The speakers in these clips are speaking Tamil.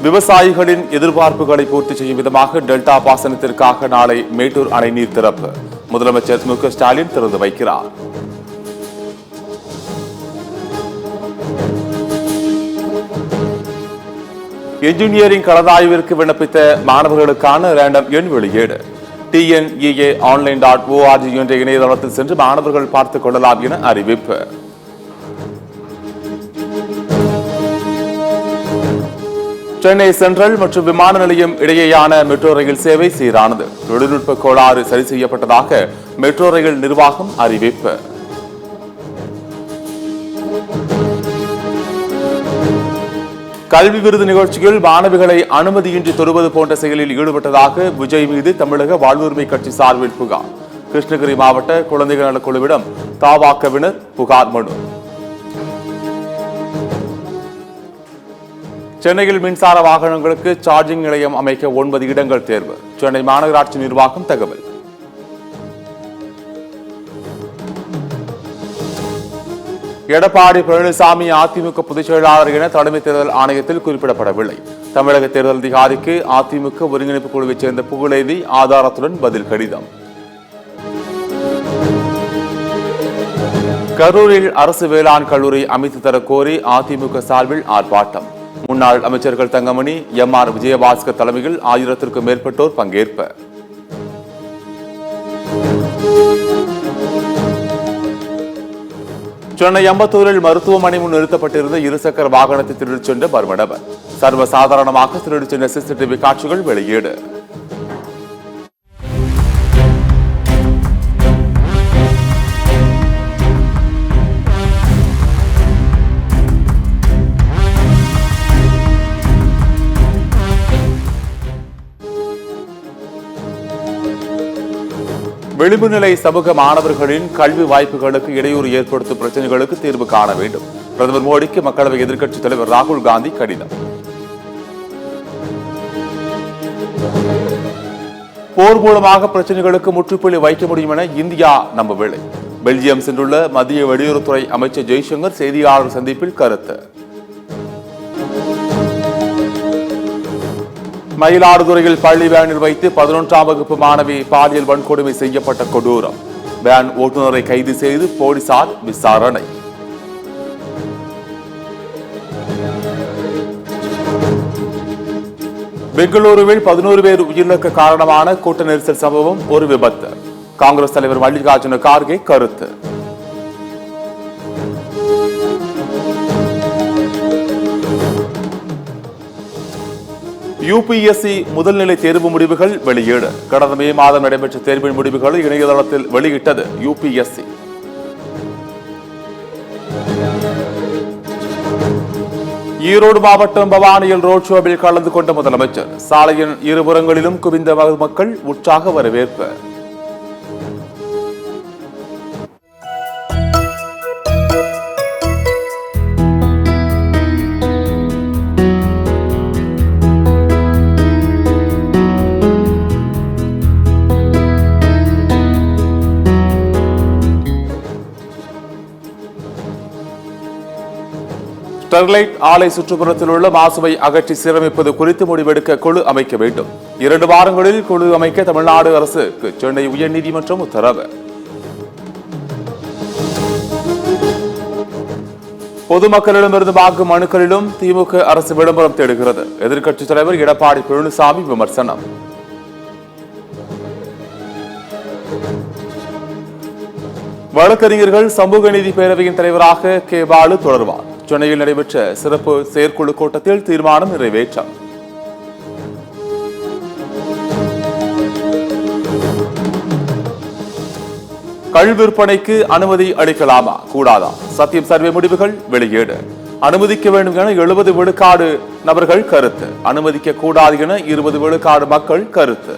விவசாயிகளின் எதிர்பார்ப்புகளை பூர்த்தி செய்யும் விதமாக டெல்டா பாசனத்திற்காக நாளை மேட்டூர் அணை நீர் திறப்பு முதலமைச்சர் மு க ஸ்டாலின் திறந்து வைக்கிறார். என்ஜினியரிங் கலந்தாய்விற்கு விண்ணப்பித்த மாணவர்களுக்கான ரேண்டம் எண் வெளியீடு. tnea.online.org என்ற இணையதளத்தில் சென்று மாணவர்கள் பார்த்துக் கொள்ளலாம் என அறிவிப்பு. சென்னை சென்ட்ரல் மற்றும் விமான நிலையம் இடையேயான மெட்ரோ ரயில் சேவை சீரானது. தொழில்நுட்ப கோளாறு சரி செய்யப்பட்டதாக மெட்ரோ ரயில் நிர்வாகம் அறிவிப்பு. கல்வி விருது நிகழ்ச்சியில் மாணவிகளை அனுமதியின்றி தொடுவது போன்ற செயலில் ஈடுபட்டதாக விஜய் மீது தமிழக வாழ்வுரிமை கட்சி சார்பில் புகார். கிருஷ்ணகிரி மாவட்ட குழந்தைகள் நலக்குழுவிடம் தாவாக்கவினர் புகார் மனு. சென்னையில் மின்சார வாகனங்களுக்கு சார்ஜிங் நிலையம் அமைக்க 9 இடங்கள் தேர்வு. சென்னை மாநகராட்சி நிர்வாகம் தகவல். எடப்பாடி பழனிசாமி அதிமுக பொதுச் செயலாளர் என தலைமை தேர்தல் ஆணையத்தில் குறிப்பிடப்படவில்லை. தமிழக தேர்தல் அதிகாரிக்கு அதிமுக ஒருங்கிணைப்பு குழுவைச் சேர்ந்த புகழேந்தி ஆதாரத்துடன் பதில் கடிதம். கரூரில் அரசு வேளாண் கல்லூரி அமைத்து தர கோரி அதிமுக சார்பில் ஆர்ப்பாட்டம். முன்னாள் அமைச்சர்கள் தங்கமணி, எம்.ஆர். விஜயபாஸ்கர் தலைமையில் 1000க்கும் மேற்பட்டோர் பங்கேற்பு. சென்னை அம்பத்தூரில் மருத்துவமனை முன் நிறுத்தப்பட்டிருந்த இருசக்கர வாகனத்தை திருடிச் சென்ற மர்ம நபர். சர்வசாதாரணமாக திருடிச் சென்ற சிசிடிவி காட்சிகள் வெளியீடு. விளிம்பு நிலை சமூக மாணவர்களின் கல்வி வாய்ப்புகளுக்கு இடையூறு ஏற்படுத்தும் பிரச்சனைகளுக்கு தீர்வு காண வேண்டும். பிரதமர் மோடிக்கு மக்களவை எதிர்க்கட்சித் தலைவர் ராகுல் காந்தி கடிதம். போர் மூலமாக பிரச்சனைகளுக்கு முற்றுப்புள்ளி வைக்க முடியும் என இந்தியா நம்பவில்லை. பெல்ஜியம் சென்றுள்ள மத்திய வெளியுறவுத்துறை அமைச்சர் ஜெய்சங்கர் செய்தியாளர் சந்திப்பில் கருத்து. மயிலாடுதுறையில் பள்ளி வேனில் வைத்து 11ஆம் வகுப்பு மாணவி பாலியல் வன்கொடுமை செய்யப்பட்ட கொடூரம். வேன் ஓட்டுநரை கைது செய்து போலீசார் விசாரணை. பெங்களூருவில் 11 பேர் உயிரிழக்க காரணமான கூட்ட நெரிசல் சம்பவம் ஒரு விபத்து. காங்கிரஸ் தலைவர் மல்லிகார்ஜுன கார்கே கருத்து. யுபிஎஸ்சி முதல்நிலை தேர்வு முடிவுகள் வெளியீடு. கடந்த மே மாதம் நடைபெற்ற தேர்வின் முடிவுகளை இணையதளத்தில் வெளியிட்டது யுபிஎஸ்சி. ஈரோடு மாவட்டம் பவானியில் ரோட் ஷோவில் கலந்து கொண்ட முதலமைச்சர். சாலையின் இருபுறங்களிலும் குவிந்த மக்கள் உற்சாக வரவேற்பு. ஸ்டெர்லைட் ஆலை சுற்றுப்புறத்தில் உள்ள மாசுவை அகற்றி சீரமைப்பது குறித்து முடிவெடுக்க குழு அமைக்க வேண்டும். 2 வாரங்களில் குழு அமைக்க தமிழ்நாடு அரசுக்கு சென்னை உயர்நீதிமன்றம் உத்தரவு. பொதுமக்களிடமிருந்து வாங்கும் மனுக்களிலும் திமுக அரசு விளம்பரம் தேடுகிறது. எதிர்க்கட்சித் தலைவர் எடப்பாடி பழனிசாமி விமர்சனம். வழக்கறிஞர்கள் சமூக நீதி பேரவையின் தலைவராக கே. பாலு தொடர்வார். சென்னையில் நடைபெற்ற சிறப்பு செயற்குழு கூட்டத்தில் தீர்மானம் நிறைவேற்றம். கள் விற்பனைக்கு அனுமதி அளிக்கலாமா கூடாதா? சத்தியம் சர்வே முடிவுகள் வெளியீடு. அனுமதிக்க வேண்டும் என 70 விழுக்காடு நபர்கள் கருத்து. அனுமதிக்க கூடாது என 20 விழுக்காடு மக்கள் கருத்து.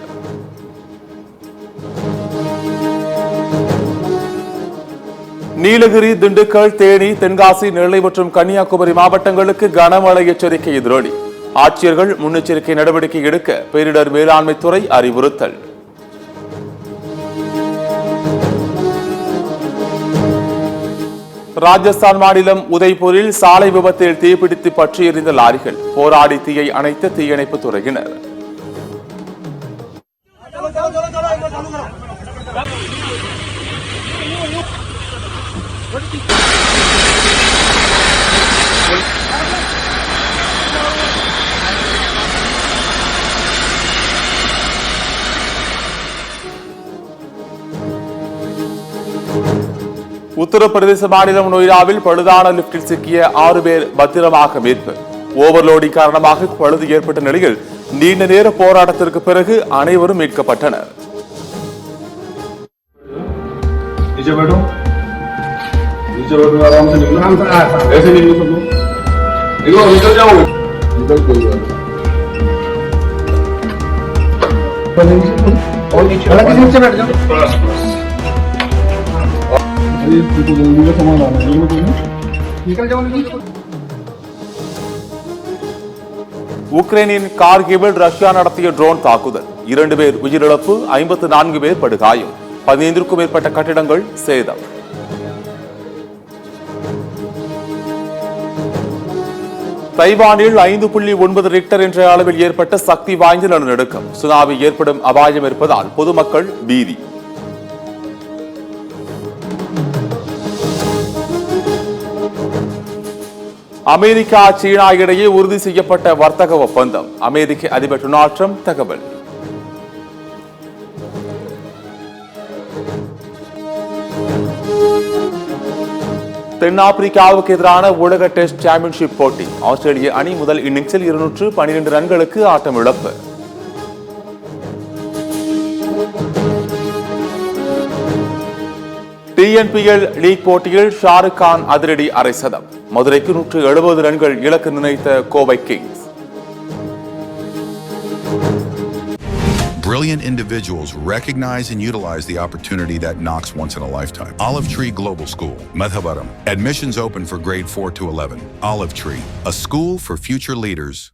நீலகிரி, திண்டுக்கல், தேனி, தென்காசி, நெல்லை மற்றும் கன்னியாகுமரி மாவட்டங்களுக்கு கனமழை எச்சரிக்கை எதிரொலி. ஆட்சியர்கள் முன்னெச்சரிக்கை நடவடிக்கை எடுக்க பேரிடர் மேலாண்மை துறை அறிவுறுத்தல். ராஜஸ்தான் மாநிலம் உதய்பூரில் சாலை விபத்தில் தீப்பிடித்து பற்றி எரிந்த லாரிகள். போராடி தீயை அணைத்த தீயணைப்பு துறையினர். உத்தரப்பிரதேச மாநிலம் நொய்டாவில் பழுதான லிப்டில் சிக்கிய 6 பேர் பத்திரமாக மீட்பு. ஓவர்லோடிங் காரணமாக பழுது ஏற்பட்ட நிலையில் நீண்ட நேர போராட்டத்திற்கு பிறகு அனைவரும் மீட்கப்பட்டனர். உக்ரைனின் கார்கிவில் ரஷ்யா நடத்திய ட்ரோன் தாக்குதல். 2 பேர் உயிரிழப்பு, 54 பேர் படுகாயம். 15க்கும் மேற்பட்ட கட்டிடங்கள் சேதம். தைவானில் 5.9 ரிக்டர் என்ற அளவில் ஏற்பட்ட சக்தி வாய்ந்த நிலநடுக்கம். சுனாமி ஏற்படும் அபாயம் இருப்பதால் பொதுமக்கள் பீதி. அமெரிக்கா சீனா இடையே உறுதி செய்யப்பட்ட வர்த்தக ஒப்பந்தம். அமெரிக்க அதிபர் டொனால்ட் ட்ரம்ப் தகவல். தென்னாப்பிரிக்காவுக்கு எதிரான உலக டெஸ்ட் சாம்பியன்ஷிப் போட்டி. ஆஸ்திரேலிய அணி முதல் இன்னிங்ஸில் 212 ரன்களுக்கு ஆட்டம் இழப்பு. டிஎன்பிஎல் லீக் போட்டியில் ஷாருக் கான் அதிரடி அரை சதம். மதுரைக்கு 170 ரன்கள் இலக்கு நிர்ணயித்த Kovai Kings. Brilliant individuals recognize and utilize the opportunity that knocks once in a lifetime. Olive Tree Global School, Madhavaram. Admissions open for grade 4 to 11. Olive Tree, a school for future leaders.